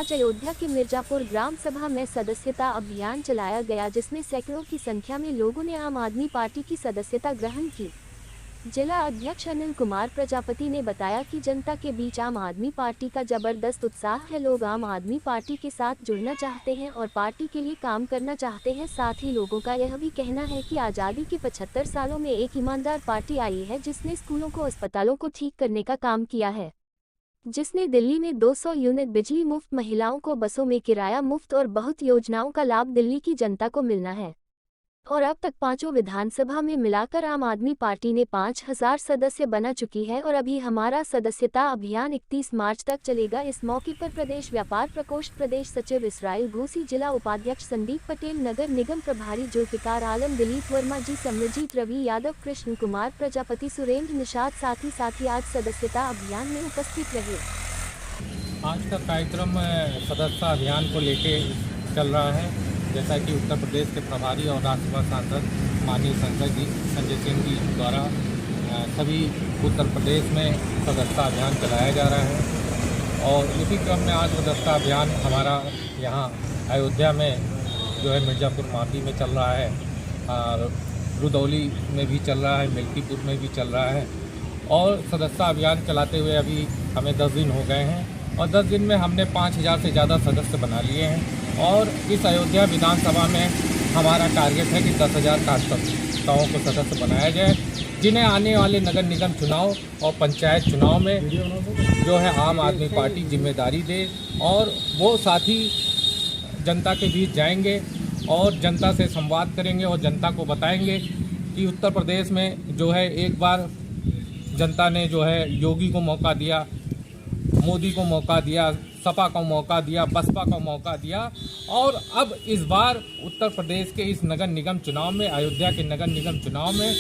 आज अयोध्या के मिर्जापुर ग्राम सभा में सदस्यता अभियान चलाया गया, जिसमें सैकड़ों की संख्या में लोगों ने आम आदमी पार्टी की सदस्यता ग्रहण की। जिला अध्यक्ष अनिल कुमार प्रजापति ने बताया कि जनता के बीच आम आदमी पार्टी का जबरदस्त उत्साह है। लोग आम आदमी पार्टी के साथ जुड़ना चाहते हैं और पार्टी के लिए काम करना चाहते हैं। साथ ही लोगों का यह भी कहना है कि आज़ादी के 75 सालों में एक ईमानदार पार्टी आई है, जिसने स्कूलों को, अस्पतालों को ठीक करने का काम किया है, जिसने दिल्ली में 200 यूनिट बिजली मुफ्त, महिलाओं को बसों में किराया मुफ्त और बहुत योजनाओं का लाभ दिल्ली की जनता को मिलना है। और अब तक पांचों विधानसभा में मिलाकर आम आदमी पार्टी ने 5000 सदस्य बना चुकी है और अभी हमारा सदस्यता अभियान 31 मार्च तक चलेगा। इस मौके पर प्रदेश व्यापार प्रकोष्ठ प्रदेश सचिव इसराइल घोसी, जिला उपाध्यक्ष संदीप पटेल, नगर निगम प्रभारी जुल्फिकार आलम, दिलीप वर्मा जी, समरजीत रवि यादव, कृष्ण कुमार प्रजापति, सुरेंद्र निषाद साथ ही आज सदस्यता अभियान में उपस्थित रहे। आज का कार्यक्रम सदस्यता अभियान को लेके चल रहा है। जैसा कि उत्तर प्रदेश के प्रभारी और राज्यसभा सांसद माननीय संजय सिंह जी द्वारा सभी उत्तर प्रदेश में सदस्यता अभियान चलाया जा रहा है और इसी क्रम में आज सदस्यता अभियान हमारा यहाँ अयोध्या में जो है मिर्जापुर माटी में चल रहा है और रुदौली में भी चल रहा है, मिल्कीपुर में भी चल रहा है। और सदस्यता अभियान चलाते हुए अभी हमें 10 दिन हो गए हैं और 10 दिन में हमने 5000 से ज़्यादा सदस्य बना लिए हैं। और इस अयोध्या विधानसभा में हमारा टारगेट है कि 10,000 कार्यकर्ताओं को सदस्य बनाया जाए, जिन्हें आने वाले नगर निगम चुनाव और पंचायत चुनाव में जो है आम आदमी पार्टी जिम्मेदारी दे और वो साथ ही जनता के बीच जाएंगे और जनता से संवाद करेंगे और जनता को बताएंगे कि उत्तर प्रदेश में जो है एक बार जनता ने जो है योगी को मौका दिया, मोदी को मौका दिया, सपा को मौका दिया, बसपा को मौका दिया और अब इस बार उत्तर प्रदेश के इस नगर निगम चुनाव में, अयोध्या के नगर निगम चुनाव में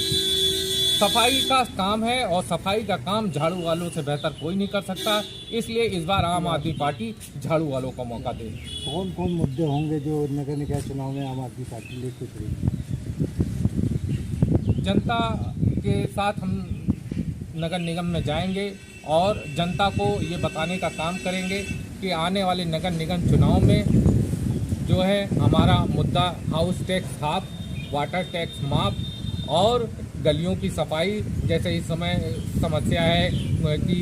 सफाई का काम है और सफाई का काम झाड़ू वालों से बेहतर कोई नहीं कर सकता। इसलिए इस बार आम आदमी पार्टी झाड़ू वालों को मौका दे। कौन कौन मुद्दे होंगे जो नगर निकाय चुनाव में आम आदमी पार्टी लेके चलेगी? जनता के साथ हम नगर निगम में जाएंगे और जनता को ये बताने का काम करेंगे कि आने वाले नगर निगम चुनाव में जो है हमारा मुद्दा house tax half, water tax माफ और गलियों की सफाई। जैसे इस समय समस्या है कि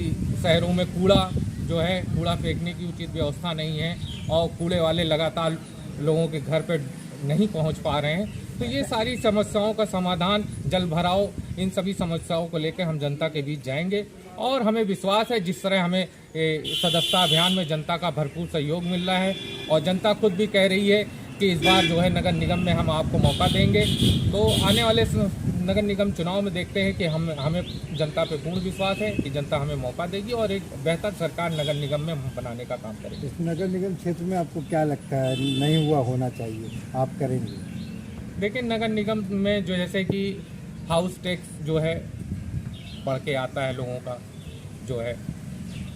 शहरों में कूड़ा फेंकने की उचित व्यवस्था नहीं है और कूड़े वाले लगातार लोगों के घर पर नहीं पहुंच पा रहे हैं। तो ये सारी समस्याओं का समाधान, जल भराव, इन सभी समस्याओं को लेकर हम जनता के बीच जाएंगे और हमें विश्वास है जिस तरह हमें सदस्यता अभियान में जनता का भरपूर सहयोग मिल रहा है और जनता खुद भी कह रही है कि इस बार जो है नगर निगम में हम आपको मौका देंगे। तो आने वाले नगर निगम चुनाव में देखते हैं कि हमें जनता पे पूर्ण विश्वास है कि जनता हमें मौका देगी और एक बेहतर सरकार नगर निगम में बनाने का काम करेगी। इस नगर निगम क्षेत्र में आपको क्या लगता है नहीं हुआ होना चाहिए, आप करेंगे? देखिए, नगर निगम में जो जैसे कि हाउस टैक्स जो है बढ़ के आता है, लोगों का जो है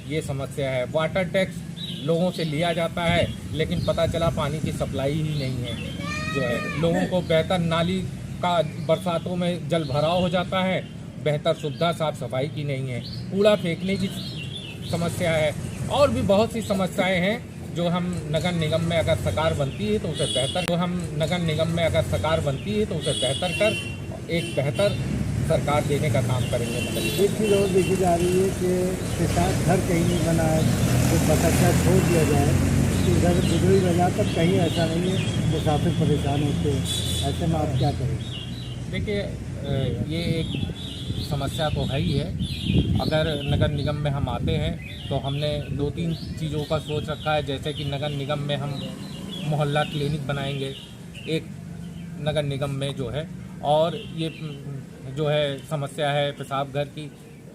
ये समस्या है। वाटर टैक्स लोगों से लिया जाता है लेकिन पता चला पानी की सप्लाई ही नहीं है। जो है लोगों को बेहतर नाली का, बरसातों में जल भराव हो जाता है, बेहतर सुविधा साफ सफाई की नहीं है, कूड़ा फेंकने की समस्या है और भी बहुत सी समस्याएं हैं जो हम नगर निगम में अगर सरकार बनती है तो उसे बेहतर कर एक बेहतर सरकार देने का काम करेंगे। एक चीज़ और देखी जा रही है कि किसान घर कहीं नहीं बना है तो बकच्चा छोड़ दिया जाए, इधर बिजली बाजार तक कहीं ऐसा नहीं है, मुसाफिर परेशान होते हैं, ऐसे में आप क्या करेंगे? देखिए, ये एक समस्या तो है ही है। अगर नगर निगम में हम आते हैं तो हमने 2-3 चीज़ों का सोच रखा है। जैसे कि नगर निगम में हम मोहल्ला क्लिनिक बनाएंगे एक नगर निगम में जो है, और ये जो है समस्या है पेशाब घर की,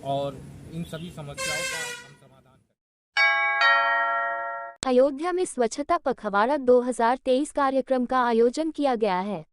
और इन सभी समस्याओं का हम समाधान करें। अयोध्या में स्वच्छता पखवाड़ा 2023 कार्यक्रम का आयोजन किया गया है।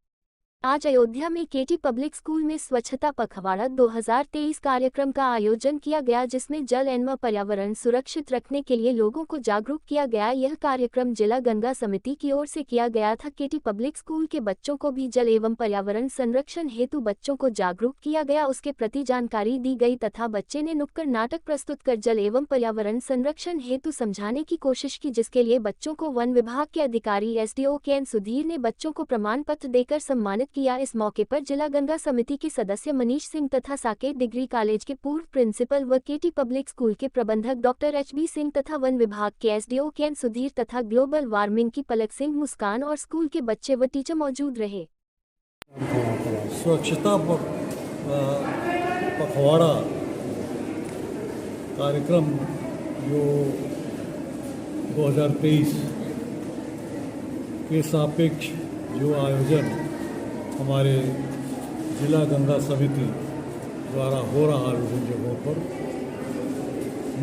आज अयोध्या में केटी पब्लिक स्कूल में स्वच्छता पखवाड़ा 2023 कार्यक्रम का आयोजन किया गया, जिसमें जल एवं पर्यावरण सुरक्षित रखने के लिए लोगों को जागरूक किया गया। यह कार्यक्रम जिला गंगा समिति की ओर से किया गया था। केटी पब्लिक स्कूल के बच्चों को भी जल एवं पर्यावरण संरक्षण हेतु बच्चों को जागरूक किया गया, उसके प्रति जानकारी दी गई तथा बच्चे ने नुक्कड़ नाटक प्रस्तुत कर जल एवं पर्यावरण संरक्षण हेतु समझाने की कोशिश की, जिसके लिए बच्चों को वन विभाग के अधिकारी SDO के एन सुधीर ने बच्चों को प्रमाण पत्र देकर सम्मानित किया। इस मौके पर जिला गंगा समिति के सदस्य मनीष सिंह तथा साकेत डिग्री कॉलेज के पूर्व प्रिंसिपल व केटी पब्लिक स्कूल के प्रबंधक डॉक्टर HB सिंह तथा वन विभाग के SDO के एन सुधीर तथा ग्लोबल वार्मिंग की पलक सिंह मुस्कान और स्कूल के बच्चे व टीचर मौजूद रहे। स्वच्छता पखवाड़ा कार्यक्रम जो 2023 के सापेक्ष जो आयोजन हमारे जिला गंगा समिति द्वारा हो रहा है विभिन्न जगहों पर,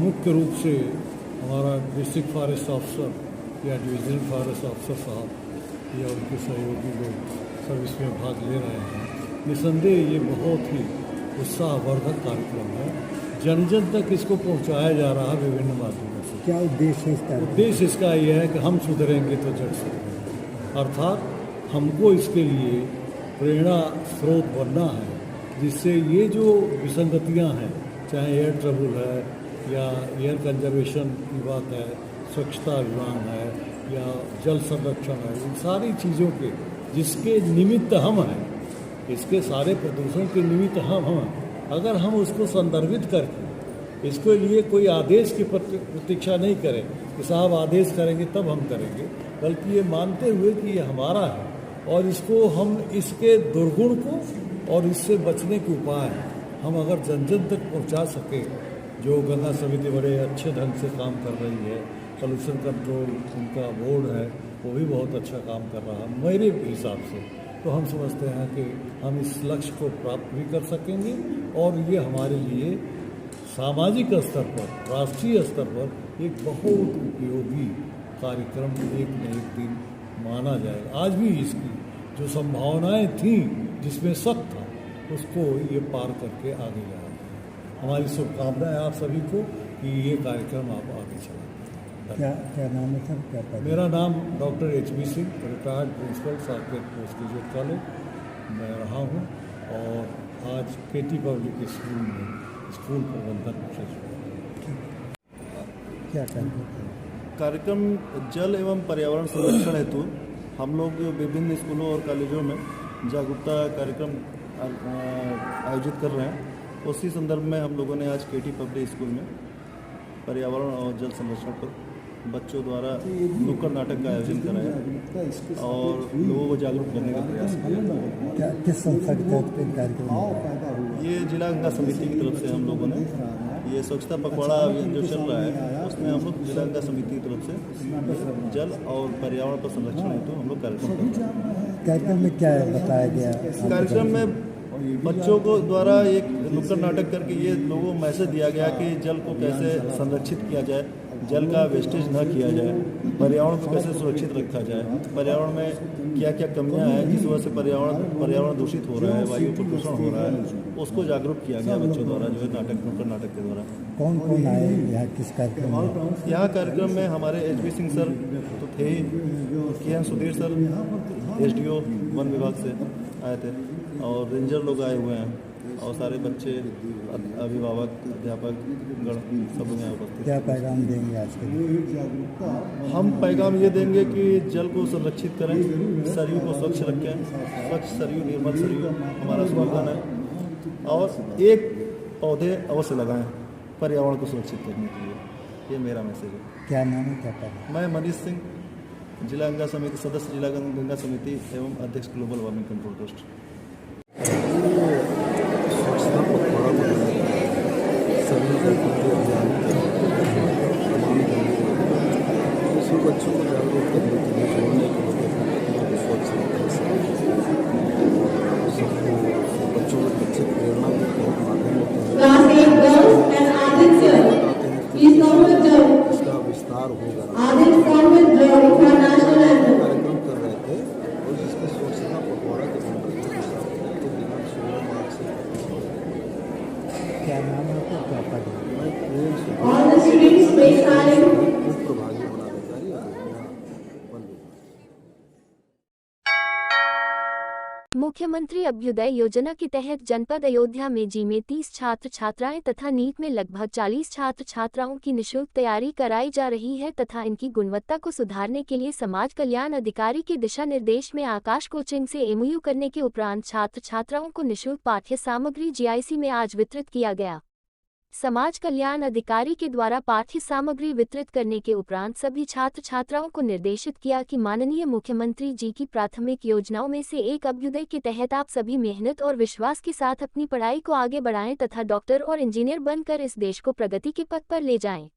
मुख्य रूप से हमारा डिस्ट्रिक्ट फॉरेस्ट ऑफिसर या डिविजनल फॉरेस्ट ऑफिसर साहब या उनके सहयोगी लोग सब इसमें भाग ले रहे हैं। निसंदेह ये बहुत ही उत्साहवर्धक कार्यक्रम है। जन जन तक इसको पहुंचाया जा रहा है विभिन्न माध्यमों से। क्या उद्देश्य है इसका? उद्देश्य इसका यह है कि हम सुधरेंगे तो जग सुधरेंगे, अर्थात हमको इसके लिए प्रेरणा स्रोत बनना है, जिससे ये जो विसंगतियां हैं, चाहे एयर ट्रबल है या एयर कंजर्वेशन की बात है, स्वच्छता अभियान है या जल संरक्षण है, इन सारी चीज़ों के जिसके निमित्त हम हैं, इसके सारे प्रदूषण के निमित्त हम हैं, अगर हम उसको संदर्भित करके इसके लिए कोई आदेश की प्रतीक्षा नहीं करें कि साहब आदेश करेंगे तब हम करेंगे, बल्कि ये मानते हुए कि ये हमारा है और इसको हम इसके दुर्गुण को और इससे बचने के उपाय हम अगर जन जन तक पहुंचा सके, जो गंगा समिति बड़े अच्छे ढंग से काम कर रही है, पोल्यूशन कंट्रोल उनका बोर्ड है वो भी बहुत अच्छा काम कर रहा है मेरे हिसाब से, तो हम समझते हैं कि हम इस लक्ष्य को प्राप्त भी कर सकेंगे और ये हमारे लिए सामाजिक स्तर पर, राष्ट्रीय स्तर पर एक बहुत उपयोगी कार्यक्रम एक न एक दिन माना जाएगा। आज भी इसकी जो संभावनाएं थीं, जिसमें शक था, उसको ये पार करके आगे जा रहे हैं। हमारी शुभकामनाएं आप सभी को कि ये कार्यक्रम आप आगे चलाएं। क्या नाम है सर? क्या मेरा नाम doctor HB Singh, retired principal Saket post graduate college मैं रहा हूँ और आज केटी पब्लिक स्कूल में स्कूल प्रबंधन क्या कार्यक्रम जल एवं पर्यावरण संरक्षण हेतु हम लोग विभिन्न स्कूलों और कॉलेजों में जागरूकता कार्यक्रम आयोजित कर रहे हैं। उसी संदर्भ में हम लोगों ने आज केटी पब्लिक स्कूल में पर्यावरण और जल संरक्षण पर बच्चों द्वारा नुक्कड़ नाटक का आयोजन कराया और लोगों को जागरूक करने का प्रयास किया। किस संस्था के तहत कार्यक्रम? ये जिला गंगा समिति की तरफ से हम लोगों ने ये स्वच्छता पखवाड़ा अभियान जो चल रहा है, उसमें हम लोग जिला गंगा समिति की तरफ से जल और पर्यावरण पर संरक्षण हेतु हम लोग कार्यक्रम कर रहे हैं। कार्यक्रम में क्या बताया गया? कार्यक्रम में बच्चों को द्वारा एक नुक्कड़ नाटक करके ये लोगों को मैसेज दिया गया कि जल को कैसे संरक्षित किया जाए, जल का वेस्टेज न किया जाए, पर्यावरण को कैसे सुरक्षित रखा जाए, पर्यावरण में क्या क्या कमियां हैं जिस वजह से पर्यावरण दूषित हो रहा है, वायु प्रदूषण हो रहा है, उसको जागरूक किया गया बच्चों द्वारा जो है नुक्कड़ नाटक के द्वारा। कौन कौन आए यहाँ किस कार्यक्रम में? यहाँ कार्यक्रम में हमारे HB सिंह सर तो थे ही, KN Sudhir sir SDO one विभाग से आए थे और रेंजर लोग आए हुए हैं और सारे बच्चे, अभिभावक, अध्यापक गण सब लोग यहाँ उपस्थित। क्या पैगाम देंगे आज के लिए? हम पैगाम ये देंगे कि जल को संरक्षित करें, सरयू को स्वच्छ रखें, स्वच्छ सरयू निर्मल सरयू हमारा स्लोगन है और एक पौधे अवश्य लगाएं पर्यावरण को सुरक्षित करने के लिए, ये मेरा मैसेज है। क्या नाम है? क्या पैगाम? मैं मनीष सिंह, जिला गंगा समिति सदस्य, जिला गंगा समिति एवं अध्यक्ष ग्लोबल वार्मिंग कंट्रोल ट्रस्ट। बच्चों को जागरूक करने के लिए, जोड़ने के लिए स्वच्छ बच्चों में बच्चे प्रेरणा भी बहुत माध्यम होते हैं, इसका विस्तार होगा। कार्यक्रम कर रहे थे और जिसमें स्वच्छता पखवाड़ा के मैं ट्रेन से उप प्रभागी वनाधिकारी अयोध्या वन विभाग। मुख्यमंत्री अभ्युदय योजना के तहत जनपद अयोध्या में जी में 30 छात्र छात्राएं तथा नीट में लगभग 40 छात्र छात्राओं की निःशुल्क तैयारी कराई जा रही है तथा इनकी गुणवत्ता को सुधारने के लिए समाज कल्याण अधिकारी के दिशा निर्देश में आकाश कोचिंग से एमओयू करने के उपरांत छात्र छात्राओं को निःशुल्क पाठ्य सामग्री जीआईसी में आज वितरित किया गया। समाज कल्याण अधिकारी के द्वारा पाठ्य सामग्री वितरित करने के उपरांत सभी छात्र छात्राओं को निर्देशित किया कि माननीय मुख्यमंत्री जी की प्राथमिक योजनाओं में से एक अभ्युदय के तहत आप सभी मेहनत और विश्वास के साथ अपनी पढ़ाई को आगे बढ़ाएं तथा डॉक्टर और इंजीनियर बनकर इस देश को प्रगति के पथ पर ले जाएं।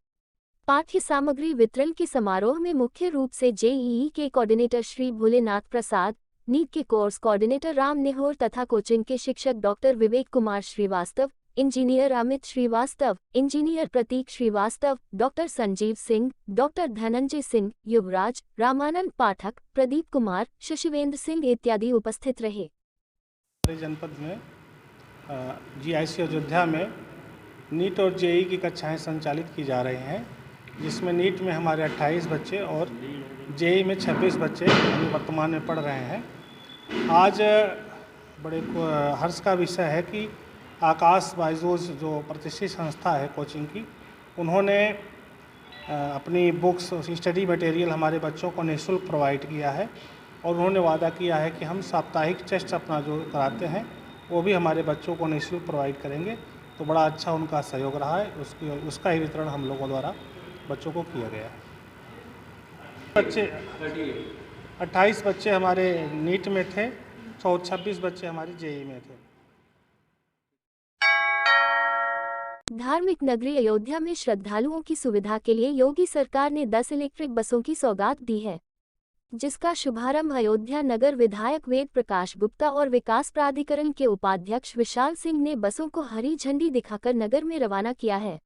पाठ्य सामग्री वितरण के समारोह में मुख्य रूप से जेईई के कोऑर्डिनेटर श्री भोलेनाथ प्रसाद, नीट के कोर्स कोऑर्डिनेटर राम नेहोर तथा कोचिंग के शिक्षक doctor Vivek Kumar Srivastava, engineer Amit Srivastava, engineer प्रतीक श्रीवास्तव, डॉक्टर संजीव सिंह, डॉक्टर धनंजय सिंह, युवराज, रामानंद पाठक, प्रदीप कुमार, शशिवेंद्र सिंह इत्यादि उपस्थित रहे। हमारे जनपद में जीआईसी अयोध्या में नीट और जेईई की कक्षाएं संचालित की जा रही हैं, जिसमें नीट में हमारे 28 बच्चे और जेईई में 26 बच्चे अभी वर्तमान में पढ़ रहे हैं। आज बड़े हर्ष का विषय है कि आकाश बायजूस जो प्रतिष्ठित संस्था है कोचिंग की, उन्होंने अपनी बुक्स स्टडी मटेरियल हमारे बच्चों को निःशुल्क प्रोवाइड किया है और उन्होंने वादा किया है कि हम साप्ताहिक टेस्ट अपना जो कराते हैं वो भी हमारे बच्चों को निःशुल्क प्रोवाइड करेंगे। तो बड़ा अच्छा उनका सहयोग रहा है, उसका ही वितरण हम लोगों द्वारा बच्चों को किया गया है। बच्चे 28 बच्चे हमारे नीट में थे, 26 बच्चे हमारे जेईई में थे। धार्मिक नगरी अयोध्या में श्रद्धालुओं की सुविधा के लिए योगी सरकार ने 10 इलेक्ट्रिक बसों की सौगात दी है, जिसका शुभारंभ अयोध्या नगर विधायक वेद प्रकाश गुप्ता और विकास प्राधिकरण के उपाध्यक्ष विशाल सिंह ने बसों को हरी झंडी दिखाकर नगर में रवाना किया है।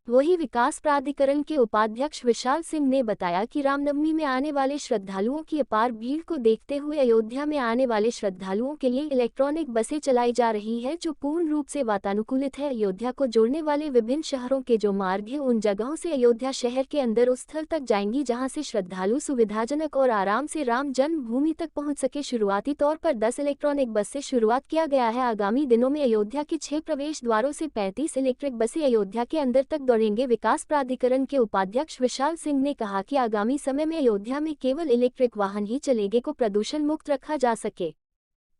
वही विकास प्राधिकरण के उपाध्यक्ष विशाल सिंह ने बताया कि रामनवमी में आने वाले श्रद्धालुओं की अपार भीड़ को देखते हुए अयोध्या में आने वाले श्रद्धालुओं के लिए इलेक्ट्रॉनिक बसें चलाई जा रही है, जो पूर्ण रूप से वातानुकूलित है। अयोध्या को जोड़ने वाले विभिन्न शहरों के जो मार्ग हैं, उन जगहों से अयोध्या शहर के अंदर उस स्थल तक जाएंगी जहां से श्रद्धालु सुविधाजनक और आराम से राम जन्मभूमि तक पहुंच सके। शुरुआती तौर पर 10 इलेक्ट्रॉनिक बस से शुरुआत किया गया है। आगामी दिनों में अयोध्या के 6 प्रवेश द्वारों से 35 इलेक्ट्रिक बसें अयोध्या के अंदर तक दौड़ेंगे। विकास प्राधिकरण के उपाध्यक्ष विशाल सिंह ने कहा कि आगामी समय में अयोध्या में केवल इलेक्ट्रिक वाहन ही चलेंगे को प्रदूषण मुक्त रखा जा सके।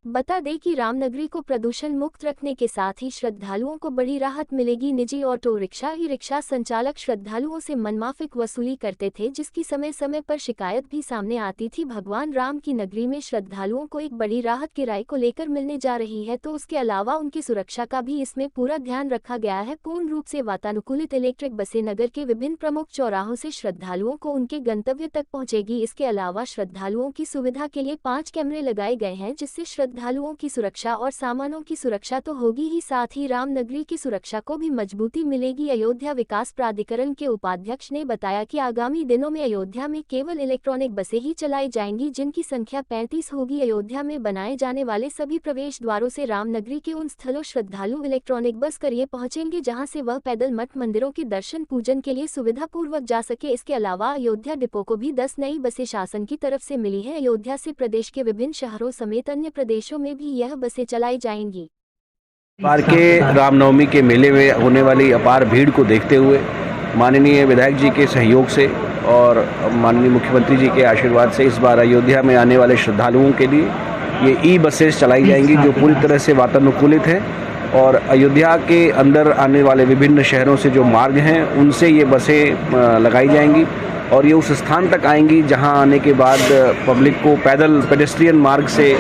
बता दें कि रामनगरी को प्रदूषण मुक्त रखने के साथ ही श्रद्धालुओं को बड़ी राहत मिलेगी। निजी ऑटो रिक्शा ई रिक्शा संचालक श्रद्धालुओं से मनमाफिक वसूली करते थे, जिसकी समय समय पर शिकायत भी सामने आती थी। भगवान राम की नगरी में श्रद्धालुओं को एक बड़ी राहत किराए को लेकर मिलने जा रही है, तो उसके अलावा उनकी सुरक्षा का भी इसमें पूरा ध्यान रखा गया है। पूर्ण रूप से वातानुकूलित इलेक्ट्रिक बसें नगर के विभिन्न प्रमुख चौराहों से श्रद्धालुओं को उनके गंतव्य तक पहुंचेगी। इसके अलावा श्रद्धालुओं की सुविधा के लिए 5 कैमरे लगाए गए हैं, जिससे श्रद्धालुओं की सुरक्षा और सामानों की सुरक्षा तो होगी ही, साथ ही रामनगरी की सुरक्षा को भी मजबूती मिलेगी। अयोध्या विकास प्राधिकरण के उपाध्यक्ष ने बताया कि आगामी दिनों में अयोध्या में केवल इलेक्ट्रॉनिक बसें ही चलाई जाएंगी, जिनकी संख्या 35 होगी। अयोध्या में बनाए जाने वाले सभी प्रवेश द्वारों से रामनगरी के उन स्थलों श्रद्धालु इलेक्ट्रॉनिक बस करिए पहुंचेंगे जहां से वह पैदल मठ मंदिरों के दर्शन पूजन के लिए सुविधा पूर्वक जा सके। इसके अलावा अयोध्या डिपो को भी 10 नई बसें शासन की तरफ से मिली है। अयोध्या से प्रदेश के विभिन्न शहरों समेत अन्य प्रदेशों में भी यह बसें चलाई जाएंगी। बार के रामनवमी के मेले में होने वाली अपार भीड़ को देखते हुए माननीय विधायक जी के सहयोग से और माननीय मुख्यमंत्री जी के आशीर्वाद से इस बार अयोध्या में आने वाले श्रद्धालुओं के लिए ये ई बसेस चलाई जाएंगी, जो पूरी तरह से वातानुकूलित है और अयोध्या के अंदर आने वाले विभिन्न शहरों से जो मार्ग हैं उनसे ये बसें लगाई जाएंगी और ये उस स्थान तक आएंगी जहां आने के बाद पब्लिक को पैदल पेडेस्ट्रियन मार्ग से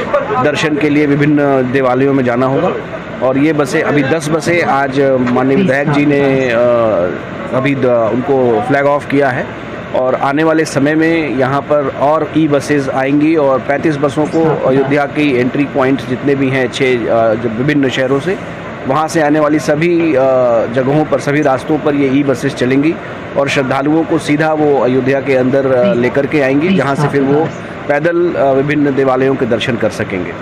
दर्शन के लिए विभिन्न देवालयों में जाना होगा। और ये बसें अभी 10 बसें आज माननीय विधायक जी ने अभी उनको फ्लैग ऑफ किया है और आने वाले समय में यहाँ पर और ई बसेस आएंगी और 35 बसों को अयोध्या की एंट्री पॉइंट्स जितने भी हैं 6 विभिन्न शहरों से, वहाँ से आने वाली सभी जगहों पर, सभी रास्तों पर ये ई बसेस चलेंगी और श्रद्धालुओं को सीधा वो अयोध्या के अंदर लेकर के आएंगी, जहाँ से फिर वो पैदल विभिन्न देवालयों के दर्शन कर सकेंगे।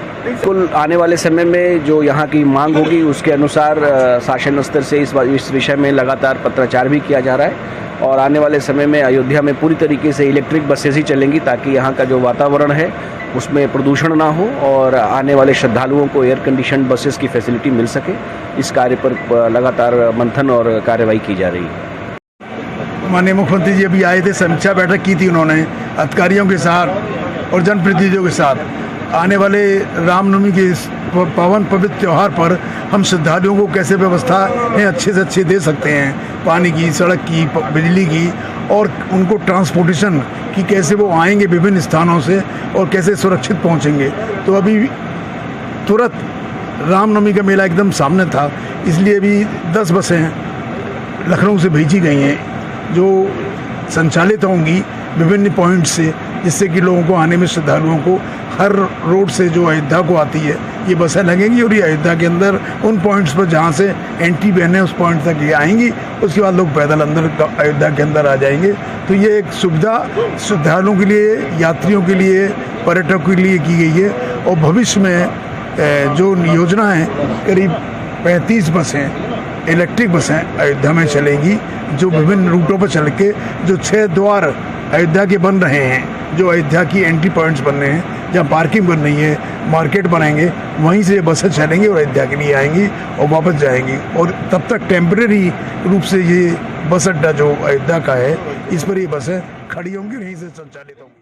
कुल आने वाले समय में जो यहाँ की मांग होगी उसके अनुसार शासन स्तर से इस विषय में लगातार पत्राचार भी किया जा रहा है और आने वाले समय में अयोध्या में पूरी तरीके से इलेक्ट्रिक बसेस ही चलेंगी ताकि यहाँ का जो वातावरण है उसमें प्रदूषण ना हो और आने वाले श्रद्धालुओं को एयर कंडीशन बसेस की फैसिलिटी मिल सके। इस कार्य पर लगातार मंथन और कार्रवाई की जा रही है। माननीय मुख्यमंत्री जी अभी आए थे, समीक्षा बैठक की थी उन्होंने अधिकारियों के साथ और जनप्रतिनिधियों के साथ। आने वाले रामनवमी के इस पावन पवित्र त्यौहार पर हम श्रद्धालुओं को कैसे व्यवस्था है अच्छे से अच्छे दे सकते हैं, पानी की, सड़क की, बिजली की, और उनको ट्रांसपोर्टेशन की कैसे वो आएंगे विभिन्न स्थानों से और कैसे सुरक्षित पहुंचेंगे। तो अभी तुरंत रामनवमी का मेला एकदम सामने था, इसलिए अभी 10 बसें लखनऊ से भेजी गई हैं जो संचालित होंगी विभिन्न पॉइंट से, जिससे कि लोगों को आने में, श्रद्धालुओं को हर रोड से जो अयोध्या को आती है ये बसें लगेंगी और ये अयोध्या के अंदर उन पॉइंट्स पर जहाँ से एंट्री बैन है उस पॉइंट तक ये आएंगी। उसके बाद लोग पैदल अंदर अयोध्या के अंदर आ जाएंगे। तो ये एक सुविधा श्रद्धालुओं के लिए, यात्रियों के लिए, पर्यटकों के लिए की गई है। और भविष्य में जो योजना है करीब 35 बसें इलेक्ट्रिक बसें अयोध्या में चलेंगी जो विभिन्न रूटों पर चल के जो 6 द्वार अयोध्या के बन रहे हैं, जो अयोध्या की एंट्री पॉइंट्स बन रहे हैं, जहाँ पार्किंग बन रही है, मार्केट बनाएंगे, वहीं से ये बसें चलेंगी और अयोध्या के लिए आएंगी और वापस जाएंगी। और तब तक टेम्परेरी रूप से ये बस अड्डा जो अयोध्या का है इस पर ये बसें खड़ी होंगी, यहीं से संचालित होंगी।